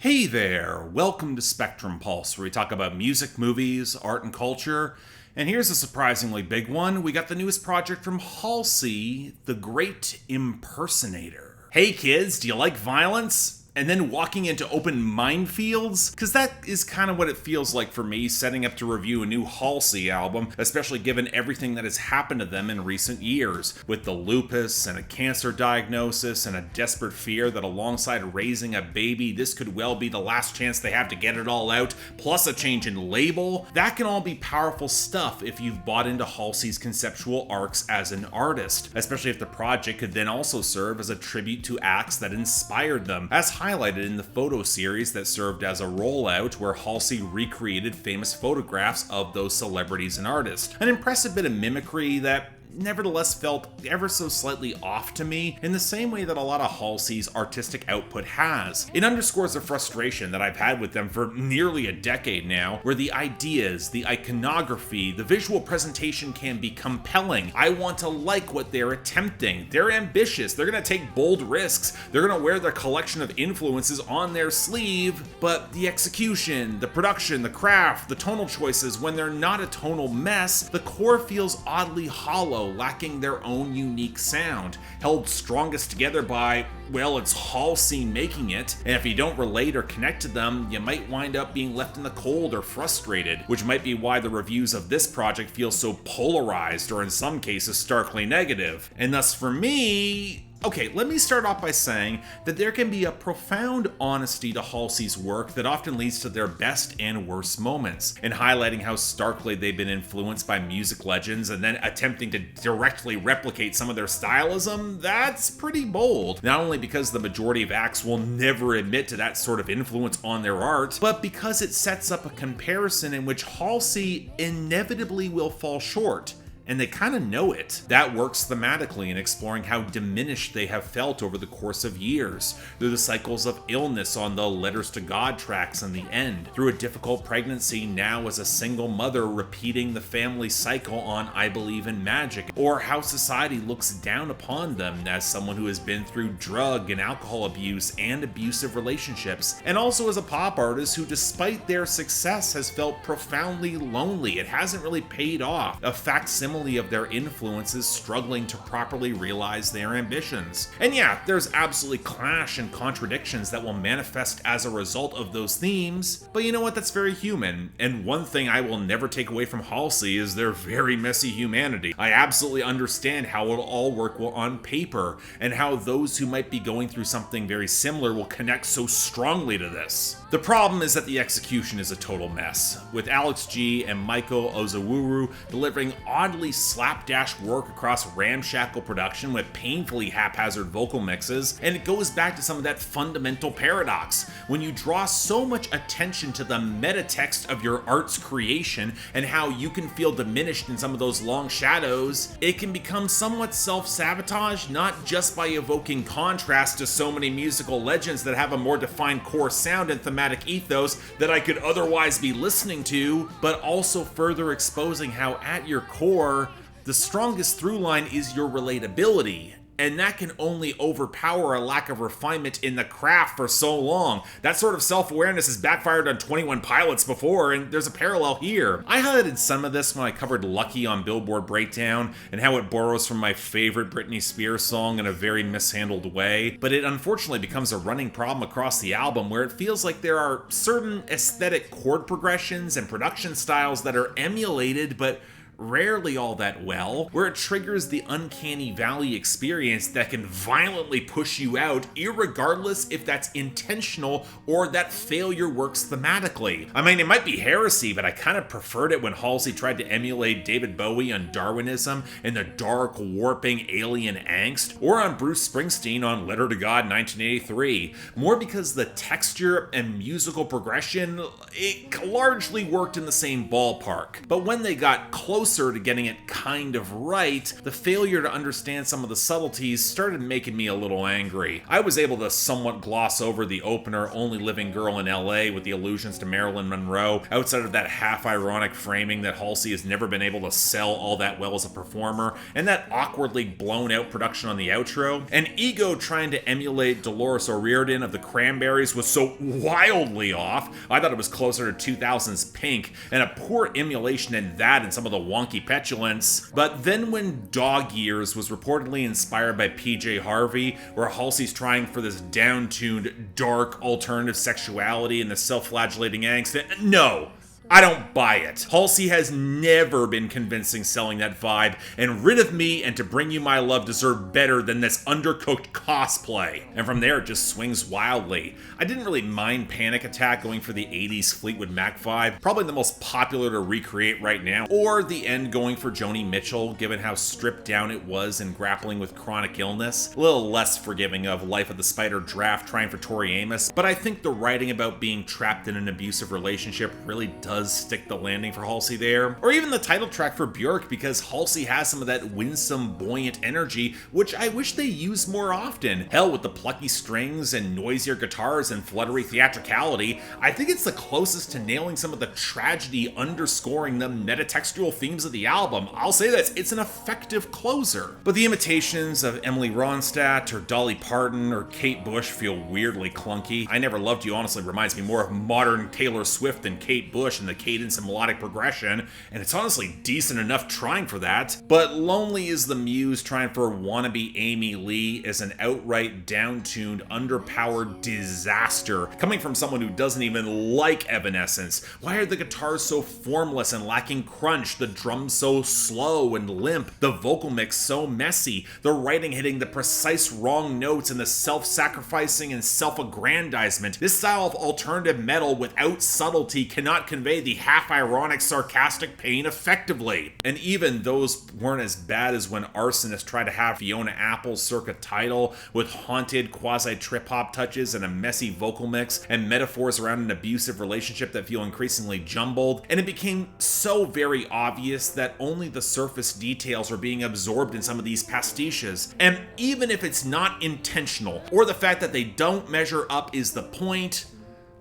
Hey there, welcome to Spectrum Pulse, where we talk about music, movies, art, and culture. And here's a surprisingly big one. We got the newest project from Halsey, The Great Impersonator. Hey kids, do you like violence? And then walking into open minefields? Because that is kind of what it feels like for me setting up to review a new Halsey album, especially given everything that has happened to them in recent years, with the lupus and a cancer diagnosis and a desperate fear that alongside raising a baby, this could well be the last chance they have to get it all out, plus a change in label. That can all be powerful stuff if you've bought into Halsey's conceptual arcs as an artist, especially if the project could then also serve as a tribute to acts that inspired them, as highlighted in the photo series that served as a rollout where Halsey recreated famous photographs of those celebrities and artists. An impressive bit of mimicry that nevertheless felt ever so slightly off to me, in the same way that a lot of Halsey's artistic output has. It underscores the frustration that I've had with them for nearly a decade now, where the ideas, the iconography, the visual presentation can be compelling. I want to like what they're attempting. They're ambitious, they're gonna take bold risks, they're gonna wear their collection of influences on their sleeve, but the execution, the production, the craft, the tonal choices, when they're not a tonal mess, the core feels oddly hollow, lacking their own unique sound, held strongest together by, well, it's Halsey making it, and if you don't relate or connect to them, you might wind up being left in the cold or frustrated, which might be why the reviews of this project feel so polarized or in some cases starkly negative. And thus for me, okay, let me start off by saying that there can be a profound honesty to Halsey's work that often leads to their best and worst moments, and highlighting how starkly they've been influenced by music legends and then attempting to directly replicate some of their stylism. That's pretty bold, not only because the majority of acts will never admit to that sort of influence on their art, but because it sets up a comparison in which Halsey inevitably will fall short. And they kind of know it. That works thematically in exploring how diminished they have felt over the course of years, through the cycles of illness on the Letters to God tracks in the end, through a difficult pregnancy now as a single mother repeating the family cycle on I Believe in Magic, or how society looks down upon them as someone who has been through drug and alcohol abuse and abusive relationships, and also as a pop artist who despite their success has felt profoundly lonely. It hasn't really paid off, a facsimile of their influences struggling to properly realize their ambitions. And yeah, there's absolutely clash and contradictions that will manifest as a result of those themes, but you know what, that's very human. And one thing I will never take away from Halsey is their very messy humanity. I absolutely understand how it'll all work well on paper, and how those who might be going through something very similar will connect so strongly to this. The problem is that the execution is a total mess, with Alex G and Michael Ozawuru delivering oddly slapdash work across ramshackle production with painfully haphazard vocal mixes, and it goes back to some of that fundamental paradox. When you draw so much attention to the metatext of your art's creation and how you can feel diminished in some of those long shadows, it can become somewhat self-sabotage, not just by evoking contrast to so many musical legends that have a more defined core sound and thematic ethos that I could otherwise be listening to, but also further exposing how at your core, the strongest through line is your relatability, and that can only overpower a lack of refinement in the craft for so long. That sort of self-awareness has backfired on 21 Pilots before, and there's a parallel here. I highlighted some of this when I covered Lucky on Billboard Breakdown, and how it borrows from my favorite Britney Spears song in a very mishandled way, but it unfortunately becomes a running problem across the album, where it feels like there are certain aesthetic chord progressions and production styles that are emulated, but rarely all that well, where it triggers the uncanny valley experience that can violently push you out, irregardless if that's intentional or that failure works thematically. I mean, it might be heresy, but I kind of preferred it when Halsey tried to emulate David Bowie on Darwinism and the dark, warping alien angst, or on Bruce Springsteen on Letter to God 1983, more because the texture and musical progression, it largely worked in the same ballpark. But when they got close closer to getting it kind of right, the failure to understand some of the subtleties started making me a little angry. I was able to somewhat gloss over the opener Only Living Girl in LA with the allusions to Marilyn Monroe, outside of that half-ironic framing that Halsey has never been able to sell all that well as a performer, and that awkwardly blown-out production on the outro. And Ego trying to emulate Dolores O'Riordan of the Cranberries was so wildly off, I thought it was closer to 2000's Pink, and a poor emulation in that and some of the wonky petulance. But then when Dog Years was reportedly inspired by PJ Harvey, where Halsey's trying for this down-tuned, dark, alternative sexuality and the self-flagellating angst, no! I don't buy it. Halsey has never been convincing selling that vibe, and Rid of Me and To Bring You My Love deserve better than this undercooked cosplay. And from there, it just swings wildly. I didn't really mind Panic Attack going for the 80s Fleetwood Mac vibe, probably the most popular to recreate right now, or the end going for Joni Mitchell, given how stripped down it was and grappling with chronic illness. A little less forgiving of Life of the Spider Draft trying for Tori Amos, but I think the writing about being trapped in an abusive relationship really does stick the landing for Halsey there. Or even the title track for Björk, because Halsey has some of that winsome, buoyant energy, which I wish they used more often. Hell, with the plucky strings and noisier guitars and fluttery theatricality, I think it's the closest to nailing some of the tragedy underscoring the metatextual themes of the album. I'll say this, it's an effective closer. But the imitations of Emily Rondstadt or Dolly Parton or Kate Bush feel weirdly clunky. I Never Loved You honestly reminds me more of modern Taylor Swift than Kate Bush and the cadence and melodic progression, and it's honestly decent enough trying for that. But Lonely Is the Muse trying for wannabe Amy Lee is an outright down-tuned, underpowered disaster, coming from someone who doesn't even like Evanescence. Why are the guitars so formless and lacking crunch, the drums so slow and limp, the vocal mix so messy, the writing hitting the precise wrong notes, and the self-sacrificing and self-aggrandizement? This style of alternative metal without subtlety cannot convey the half-ironic, sarcastic pain effectively. And even those weren't as bad as when Arsonist tried to have Fiona Apple's circa title with haunted quasi-trip-hop touches and a messy vocal mix and metaphors around an abusive relationship that feel increasingly jumbled. And it became so very obvious that only the surface details are being absorbed in some of these pastiches. And even if it's not intentional, or the fact that they don't measure up is the point,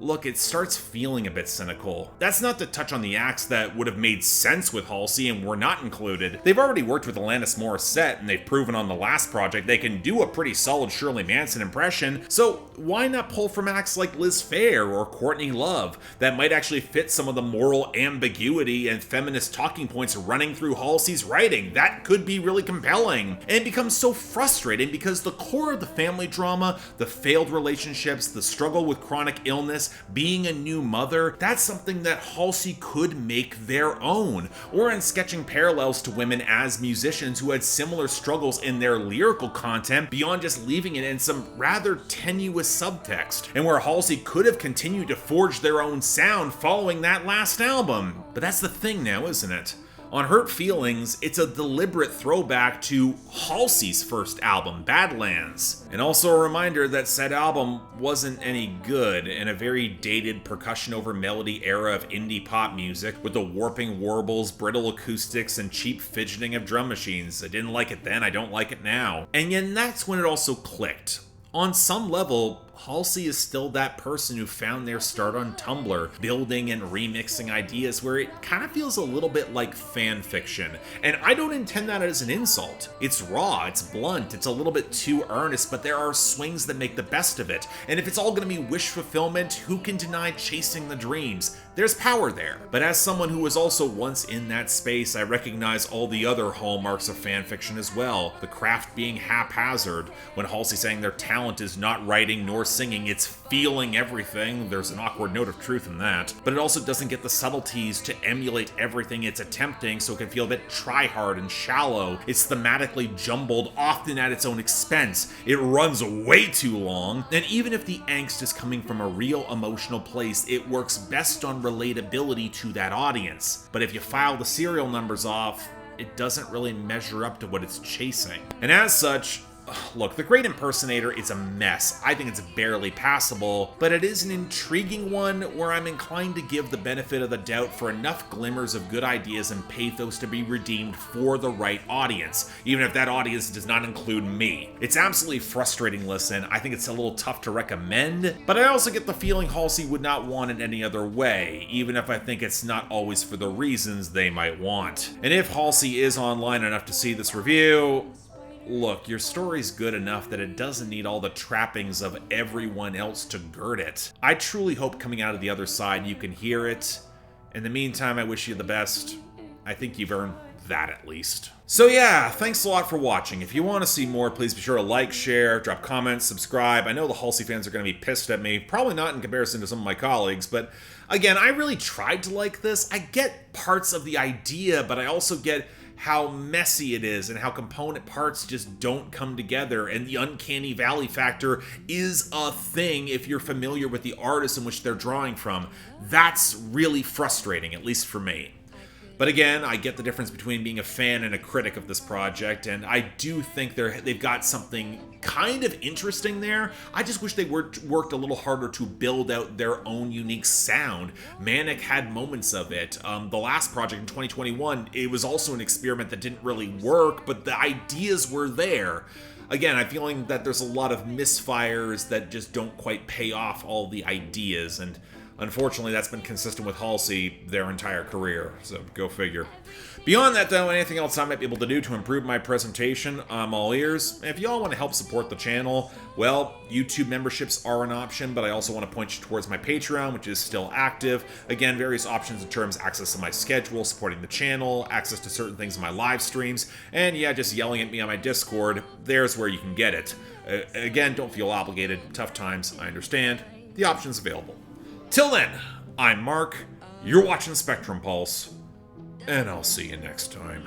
look, it starts feeling a bit cynical. That's not to touch on the acts that would have made sense with Halsey and were not included. They've already worked with Alanis Morissette, and they've proven on the last project they can do a pretty solid Shirley Manson impression, so why not pull from acts like Liz Phair or Courtney Love that might actually fit some of the moral ambiguity and feminist talking points running through Halsey's writing? That could be really compelling. And it becomes so frustrating because the core of the family drama, the failed relationships, the struggle with chronic illness, being a new mother, that's something that Halsey could make their own. Or in sketching parallels to women as musicians who had similar struggles in their lyrical content beyond just leaving it in some rather tenuous subtext, and where Halsey could have continued to forge their own sound following that last album. But that's the thing now, isn't it? On Hurt Feelings, it's a deliberate throwback to Halsey's first album, Badlands. And also a reminder that said album wasn't any good, in a very dated percussion over melody era of indie pop music, with the warping warbles, brittle acoustics, and cheap fidgeting of drum machines. I didn't like it then, I don't like it now. And yet that's when it also clicked. On some level, Halsey is still that person who found their start on Tumblr, building and remixing ideas where it kind of feels a little bit like fan fiction. And I don't intend that as an insult. It's raw, it's blunt, it's a little bit too earnest, but there are swings that make the best of it. And if it's all gonna be wish fulfillment, who can deny chasing the dreams? There's power there. But as someone who was also once in that space, I recognize all the other hallmarks of fanfiction as well. The craft being haphazard, when Halsey saying their talent is not writing nor singing, it's feeling everything. There's an awkward note of truth in that. But it also doesn't get the subtleties to emulate everything it's attempting, so it can feel a bit try-hard and shallow. It's thematically jumbled, often at its own expense. It runs way too long, and even if the angst is coming from a real emotional place, it works best on relatability to that audience. But if you file the serial numbers off, it doesn't really measure up to what it's chasing. And as such, Look, The Great Impersonator is a mess. I think it's barely passable, but it is an intriguing one where I'm inclined to give the benefit of the doubt for enough glimmers of good ideas and pathos to be redeemed for the right audience, even if that audience does not include me. It's absolutely frustrating listen. I think it's a little tough to recommend, but I also get the feeling Halsey would not want it any other way, even if I think it's not always for the reasons they might want. And if Halsey is online enough to see this review, look, your story's good enough that it doesn't need all the trappings of everyone else to gird it. I truly hope coming out of the other side you can hear it. In the meantime, I wish you the best. I think you've earned that at least. So yeah, thanks a lot for watching. If you want to see more, please be sure to like, share, drop comments, subscribe. I know the Halsey fans are going to be pissed at me. Probably not in comparison to some of my colleagues, but again, I really tried to like this. I get parts of the idea, but I also get how messy it is and how component parts just don't come together, and the uncanny valley factor is a thing if you're familiar with the artist in which they're drawing from. That's really frustrating, at least for me. But again, I get the difference between being a fan and a critic of this project, and I do think they've got something kind of interesting there. I just wish they worked a little harder to build out their own unique sound. Manic had moments of it. The last project in 2021, it was also an experiment that didn't really work, but the ideas were there. Again, I'm feeling that there's a lot of misfires that just don't quite pay off all the ideas, and unfortunately, that's been consistent with Halsey their entire career, so go figure. Beyond that, though, anything else I might be able to do to improve my presentation, I'm all ears. And if y'all want to help support the channel, well, YouTube memberships are an option, but I also want to point you towards my Patreon, which is still active. Again, various options in terms of access to my schedule, supporting the channel, access to certain things in my live streams, and yeah, just yelling at me on my Discord. There's where you can get it. Again, don't feel obligated. Tough times, I understand. The option's available. Till then, I'm Mark, you're watching Spectrum Pulse, and I'll see you next time.